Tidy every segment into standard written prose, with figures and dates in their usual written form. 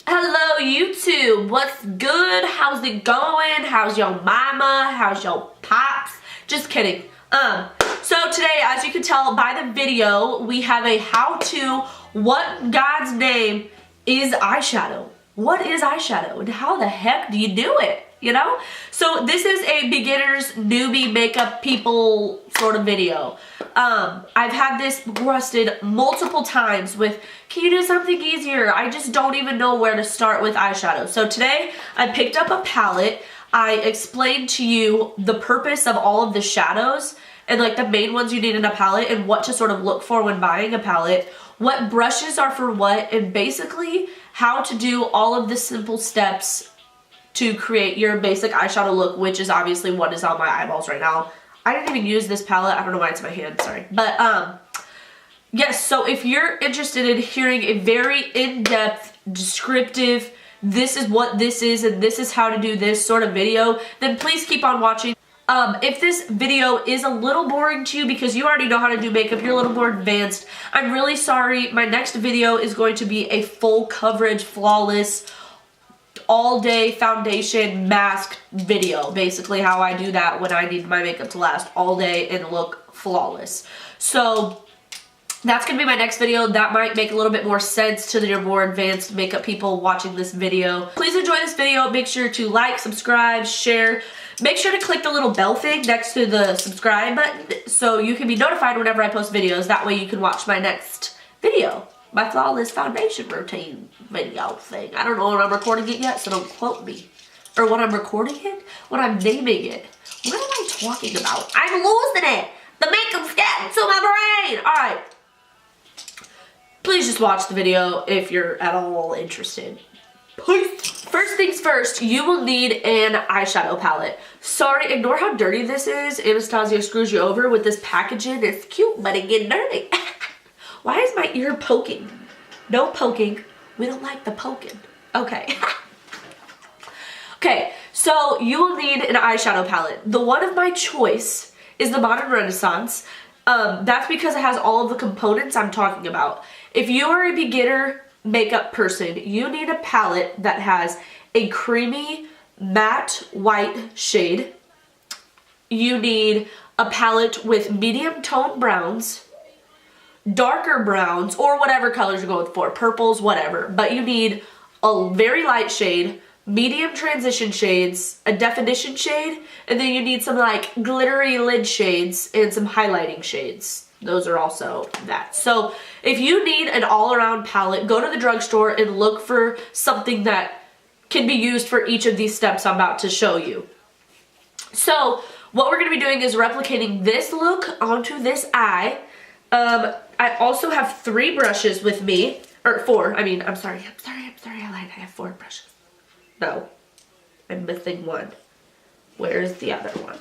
Hello YouTube, what's good? How's it going? How's your mama? How's your pops? Just kidding. So today, as you can tell by the video, we have a how-to, what God's name is eyeshadow? What is eyeshadow and how the heck do you do it? You know? So this is a beginner's newbie makeup people sort of video. I've had this requested multiple times with, can you do something easier? I just don't even know where to start with eyeshadow. So today I picked up a palette. I explained to you the purpose of all of the shadows and like the main ones you need in a palette and what to sort of look for when buying a palette, what brushes are for what, and basically how to do all of the simple steps to create your basic eyeshadow look, which is obviously what is on my eyeballs right now. I didn't even use this palette. I don't know why it's in my hand, sorry. But yes, so if you're interested in hearing a very in-depth, descriptive, this is what this is and this is how to do this sort of video, then please keep on watching. If this video is a little boring to you because you already know how to do makeup, you're a little more advanced, I'm really sorry. My next video is going to be a full coverage, flawless, all-day foundation mask video. Basically how I do that when I need my makeup to last all day and look flawless. So that's going to be my next video. That might make a little bit more sense to your more advanced makeup people watching this video. Please enjoy this video. Make sure to like, subscribe, share. Make sure to click the little bell thing next to the subscribe button so you can be notified whenever I post videos. That way you can watch my next video. My flawless foundation routine video thing. I don't know when I'm recording it yet, so don't quote me. Or when I'm recording it? When I'm naming it. What am I talking about? I'm losing it! The makeup's getting to my brain! Alright. Please just watch the video if you're at all interested. Peace! First things first, you will need an eyeshadow palette. Sorry, ignore how dirty this is. Anastasia screws you over with this packaging. It's cute, but it gets dirty. Why is my ear poking? No poking. We don't like the poking. Okay. Okay, so you will need an eyeshadow palette. The one of my choice is the Modern Renaissance. That's because it has all of the components I'm talking about. If you are a beginner makeup person, you need a palette that has a creamy matte white shade. You need a palette with medium tone browns, darker browns, or whatever colors you're going for, purples, whatever. But you need a very light shade, medium transition shades, a definition shade, and then you need some like glittery lid shades and some highlighting shades. Those are also that. So if you need an all-around palette, go to the drugstore and look for something that can be used for each of these steps I'm about to show you. So what we're going to be doing is replicating this look onto this eye. I also have 3 brushes with me, or 4, I mean, I'm sorry, I lied, I have 4 brushes. No, I'm missing one. Where is the other one?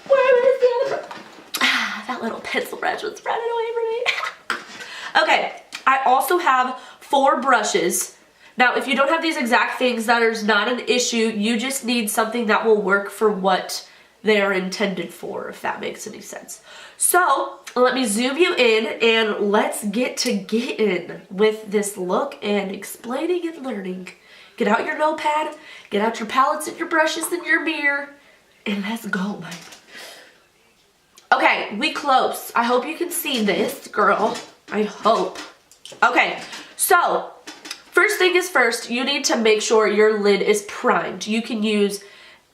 Where is the other brush? Ah, that little pencil brush was running away from me. Okay, I also have 4 brushes. Now, if you don't have these exact things, that is not an issue. You just need something that will work for what they are intended for, if that makes any sense. So let me zoom you in and let's get to getting with this look and explaining and learning. Get out your notepad, get out your palettes and your brushes and your mirror, and let's go, baby. Okay, we close. I hope you can see this, girl. I hope. Okay, so first thing is first, you need to make sure your lid is primed. You can use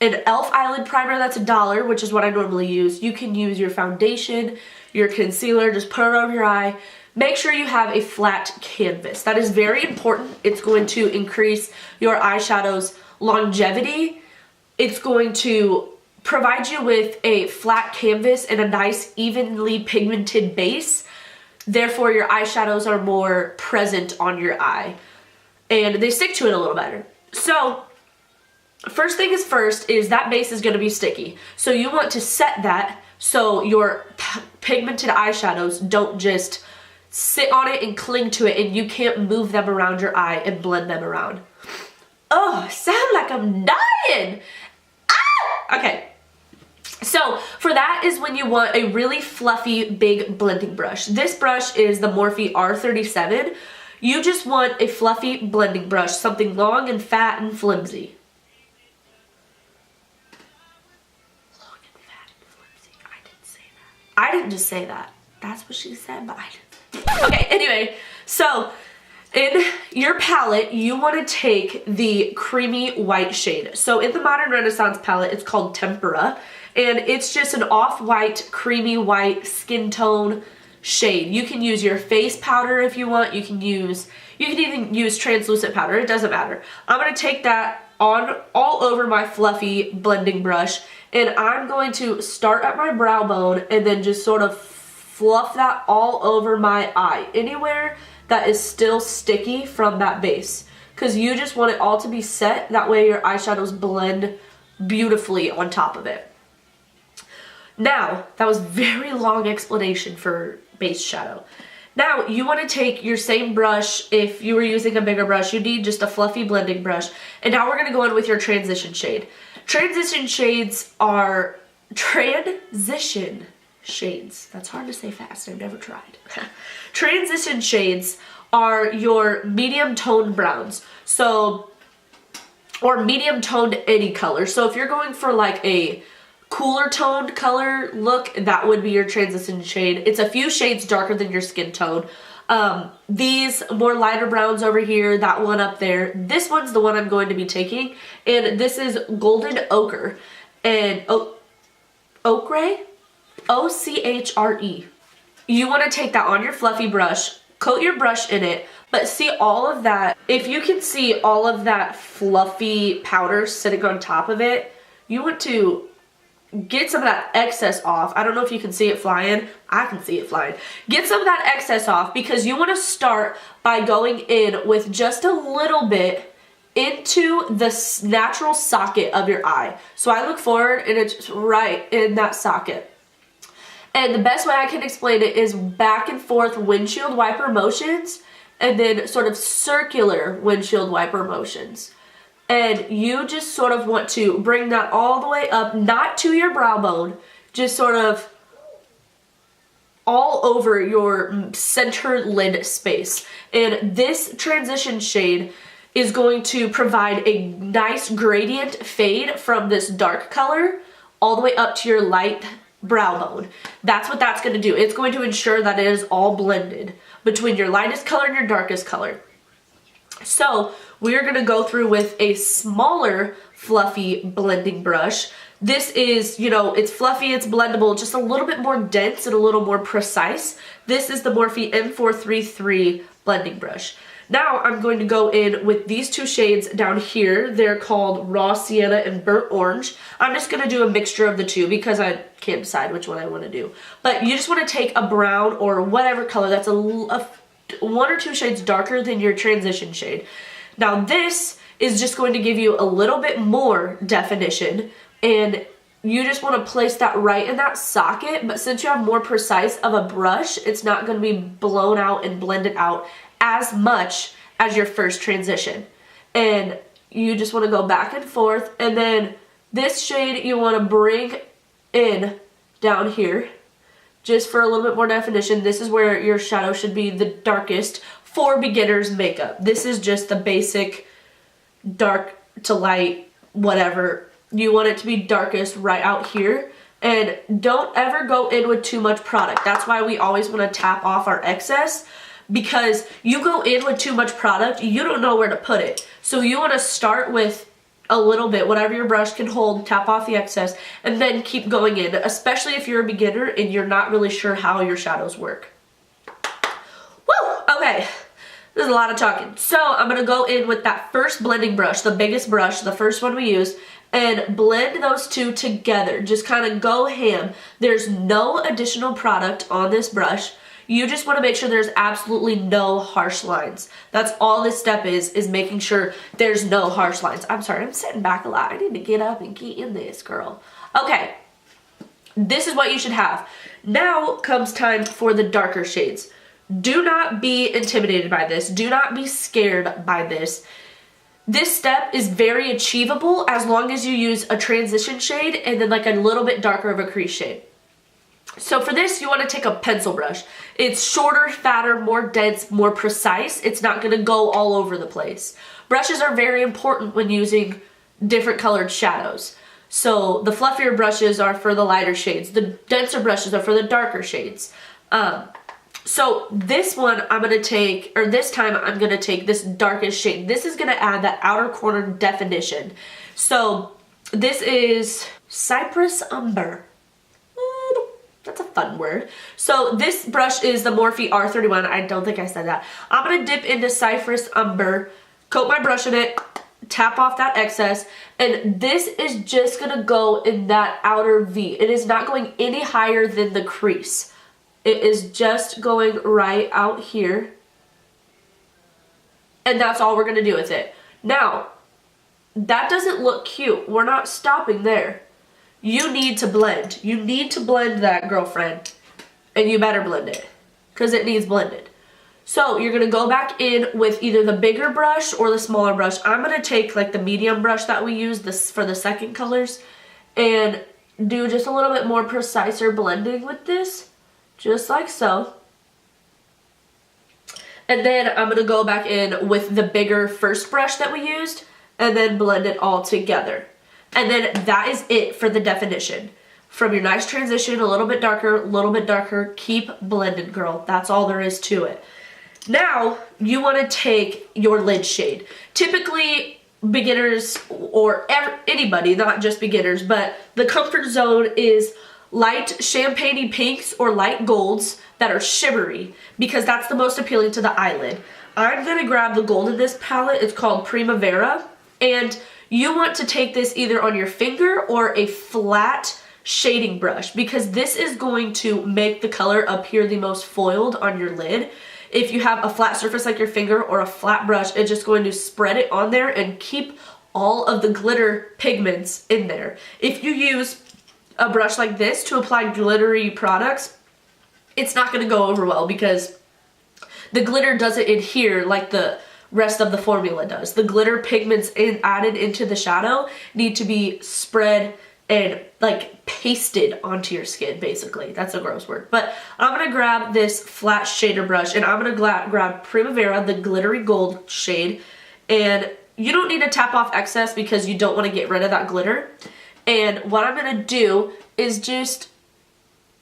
an e.l.f. eyelid primer, that's $1, which is what I normally use. You can use your foundation, your concealer, just put it over your eye. Make sure you have a flat canvas. That is very important. It's going to increase your eyeshadow's longevity. It's going to provide you with a flat canvas and a nice evenly pigmented base. Therefore, your eyeshadows are more present on your eye and they stick to it a little better. So first thing is first is that base is going to be sticky. So you want to set that so your pigmented eyeshadows don't just sit on it and cling to it and you can't move them around your eye and blend them around. Oh, sound like I'm dying. Ah! Okay. So for that is when you want a really fluffy big blending brush. This brush is the Morphe R37. You just want a fluffy blending brush, something long and fat and flimsy. Long and fat and flimsy. I didn't say that. I didn't just say that. That's what she said, but I didn't. Okay, anyway, so in your palette, you want to take the creamy white shade. So in the Modern Renaissance palette, it's called Tempera, and it's just an off-white, creamy white skin tone shade. You can use your face powder if you want. You can even use translucent powder. It doesn't matter. I'm going to take that on all over my fluffy blending brush, and I'm going to start at my brow bone and then just sort of fluff that all over my eye, anywhere that is still sticky from that base, because you just want it all to be set. That way your eyeshadows blend beautifully on top of it. Now, that was a very long explanation for base shadow. Now, you want to take your same brush. If you were using a bigger brush, you need just a fluffy blending brush. And now we're going to go in with your transition shade. Transition shades are transition shades. That's hard to say fast. I've never tried. Transition shades are your medium toned browns. So, or medium toned any color. So if you're going for like a cooler toned color look, that would be your transition shade. It's a few shades darker than your skin tone. These more lighter browns over here, that one up there, this one's the one I'm going to be taking, and this is Golden Ochre, and ochre, O-C-H-R-E. You want to take that on your fluffy brush, coat your brush in it, but see all of that, if you can see all of that fluffy powder sitting on top of it, you want to get some of that excess off. I don't know if you can see it flying. I can see it flying. Get some of that excess off, because you want to start by going in with just a little bit into the natural socket of your eye. So I look forward and it's right in that socket. And the best way I can explain it is back and forth windshield wiper motions, and then sort of circular windshield wiper motions. And you just sort of want to bring that all the way up, not to your brow bone, just sort of all over your center lid space. And this transition shade is going to provide a nice gradient fade from this dark color all the way up to your light brow bone. That's what that's going to do. It's going to ensure that it is all blended between your lightest color and your darkest color. So we're going to go through with a smaller fluffy blending brush. This is, you know, it's fluffy, it's blendable, just a little bit more dense and a little more precise. This is the Morphe M433 blending brush. Now I'm going to go in with these two shades down here. They're called Raw Sienna and Burnt Orange. I'm just going to do a mixture of the two because I can't decide which one I want to do. But you just want to take a brown or whatever color that's one or two shades darker than your transition shade. Now this is just going to give you a little bit more definition, and you just want to place that right in that socket, but since you have more precise of a brush, it's not going to be blown out and blended out as much as your first transition. And you just want to go back and forth, and then this shade you want to bring in down here just for a little bit more definition. This is where your shadow should be the darkest for beginners makeup. This is just the basic dark to light, whatever. You want it to be darkest right out here. And don't ever go in with too much product. That's why we always want to tap off our excess, because you go in with too much product, you don't know where to put it. So you want to start with a little bit, whatever your brush can hold, tap off the excess, and then keep going in, especially if you're a beginner and you're not really sure how your shadows work. Woo! Okay, this is a lot of talking. So I'm going to go in with that first blending brush, the biggest brush, the first one we used, and blend those two together. Just kind of go ham. There's no additional product on this brush. You just want to make sure there's absolutely no harsh lines. That's all this step is making sure there's no harsh lines. I'm sorry, I'm sitting back a lot. I need to get up and get in this, girl. Okay, this is what you should have. Now comes time for the darker shades. Do not be intimidated by this. Do not be scared by this. This step is very achievable as long as you use a transition shade and then like a little bit darker of a crease shade. So for this, you want to take a pencil brush. It's shorter, fatter, more dense, more precise. It's not going to go all over the place. Brushes are very important when using different colored shadows. So the fluffier brushes are for the lighter shades. The denser brushes are for the darker shades. So this one I'm going to take, or this time I'm going to take this darkest shade. This is going to add that outer corner definition. So this is Cypress Umber. That's a fun word. So this brush is the Morphe R31. I don't think I said that. I'm going to dip into Cypress Umber, coat my brush in it, tap off that excess, and this is just going to go in that outer V. It is not going any higher than the crease. It is just going right out here. And that's all we're going to do with it. Now, that doesn't look cute. We're not stopping there. You need to blend. You need to blend that, girlfriend. And you better blend it, because it needs blended. So you're going to go back in with either the bigger brush or the smaller brush. I'm going to take like the medium brush that we use this for the second colors and do just a little bit more preciser blending with this, just like so. And then I'm going to go back in with the bigger first brush that we used and then blend it all together. And then that is it for the definition. From your nice transition, a little bit darker, keep blended, girl. That's all there is to it. Now, you want to take your lid shade. Typically, beginners or anybody, not just beginners, but the comfort zone is light champagne-y pinks or light golds that are shimmery, because that's the most appealing to the eyelid. I'm going to grab the gold in this palette. It's called Primavera, and you want to take this either on your finger or a flat shading brush, because this is going to make the color appear the most foiled on your lid. If you have a flat surface like your finger or a flat brush, it's just going to spread it on there and keep all of the glitter pigments in there. If you use a brush like this to apply glittery products, it's not going to go over well because the glitter doesn't adhere like the rest of the formula does. The glitter pigments added into the shadow need to be spread and like pasted onto your skin, basically. That's a gross word. But I'm going to grab this flat shader brush and I'm going to grab Primavera, the glittery gold shade. And you don't need to tap off excess because you don't want to get rid of that glitter. And what I'm going to do is just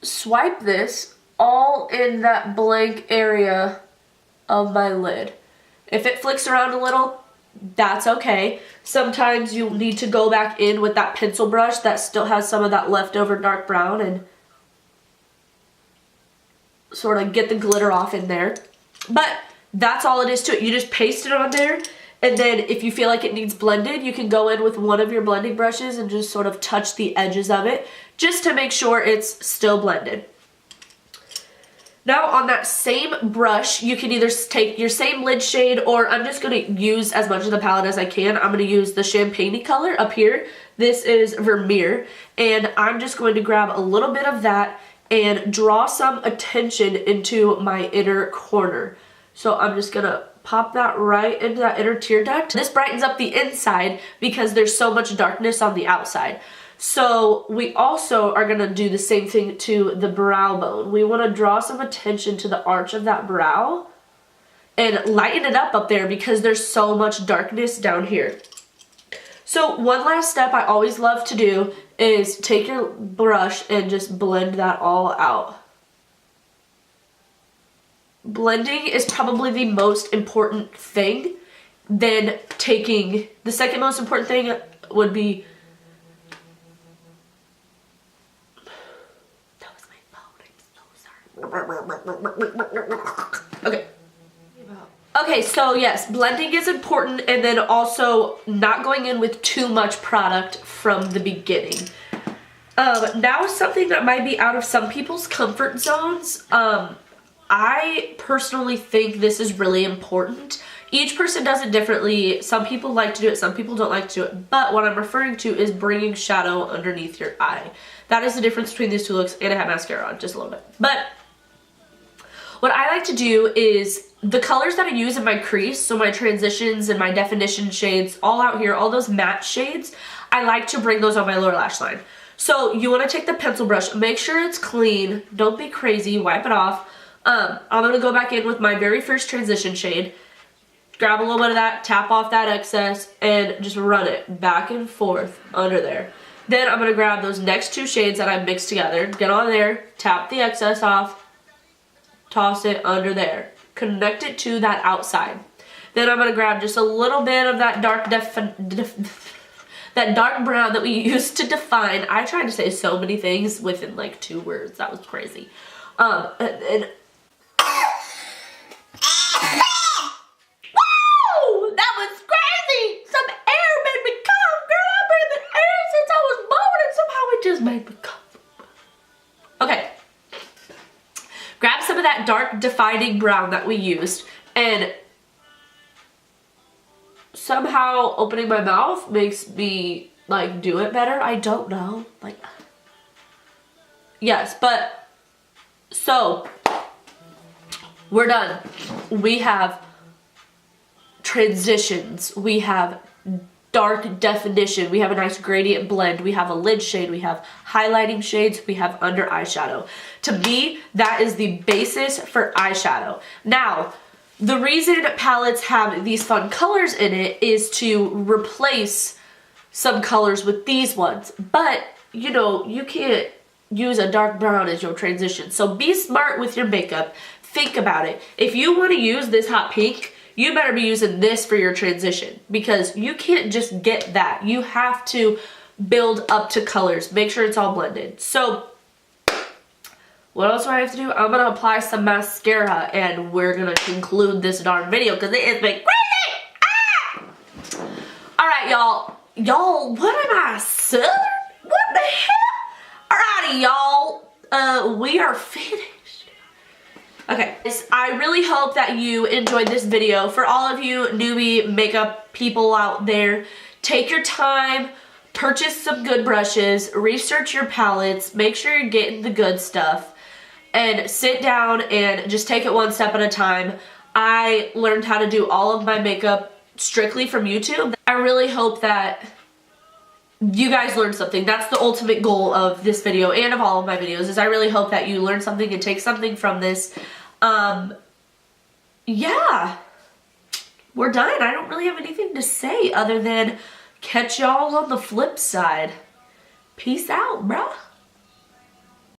swipe this all in that blank area of my lid. If it flicks around a little, that's okay. Sometimes you need to go back in with that pencil brush that still has some of that leftover dark brown and sort of get the glitter off in there. But that's all it is to it. You just paste it on there, and then if you feel like it needs blended, you can go in with one of your blending brushes and just sort of touch the edges of it just to make sure it's still blended. Now on that same brush, you can either take your same lid shade, or I'm just going to use as much of the palette as I can. I'm going to use the champagne color up here. This is Vermeer, and I'm just going to grab a little bit of that and draw some attention into my inner corner. So I'm just going to pop that right into that inner tear duct. This brightens up the inside because there's so much darkness on the outside. So we also are going to do the same thing to the brow bone. We want to draw some attention to the arch of that brow and lighten it up there because there's so much darkness down here. So one last step I always love to do is take your brush and just blend that all out. Blending is probably the most important thing. Then taking the second most important thing would be Okay, so yes, blending is important, and then also not going in with too much product from the beginning. Now something that might be out of some people's comfort zones. I personally think this is really important. Each person does it differently. Some people like to do it, some people don't like to do it. But what I'm referring to is bringing shadow underneath your eye. That is the difference between these two looks, and I have mascara on just a little bit. But what I like to do is the colors that I use in my crease, so my transitions and my definition shades, all out here, all those matte shades, I like to bring those on my lower lash line. So you want to take the pencil brush, make sure it's clean, don't be crazy, wipe it off. I'm going to go back in with my very first transition shade, grab a little bit of that, tap off that excess, and just run it back and forth under there. Then I'm going to grab those next 2 shades that I mixed together, get on there, tap the excess off, toss it under there, connect it to that outside. Then I'm going to grab just a little bit of that dark that dark brown that we used to define. I tried to say so many things within like 2 words. That was crazy. And woo! That was crazy! Some air made me cough. Girl, I've been in the air since I was born and somehow it just made me cough. Okay. Grab some of that dark defining brown that we used, and somehow opening my mouth makes me like do it better. I don't know. Like, yes, but so we're done. We have transitions. We have dark definition. We have a nice gradient blend. We have a lid shade. We have highlighting shades. We have under eyeshadow. To me, that is the basis for eyeshadow. Now, the reason palettes have these fun colors in it is to replace some colors with these ones. But, you know, you can't use a dark brown as your transition. So be smart with your makeup. Think about it. If you want to use this hot pink, you better be using this for your transition, because you can't just get that. You have to build up to colors. Make sure it's all blended. So what else do I have to do? I'm going to apply some mascara, and we're going to conclude this darn video because it has been crazy. Ah! All right, y'all. Y'all, what am I, Southern? What the hell? Alrighty, y'all. We are finished. Okay, I really hope that you enjoyed this video. For all of you newbie makeup people out there, take your time, purchase some good brushes, research your palettes, make sure you're getting the good stuff, and sit down and just take it one step at a time. I learned how to do all of my makeup strictly from YouTube. I really hope that you guys learned something. That's the ultimate goal of this video and of all of my videos, is I really hope that you learn something and take something from this. Yeah, we're done. I don't really have anything to say other than catch y'all on the flip side. Peace out, bruh.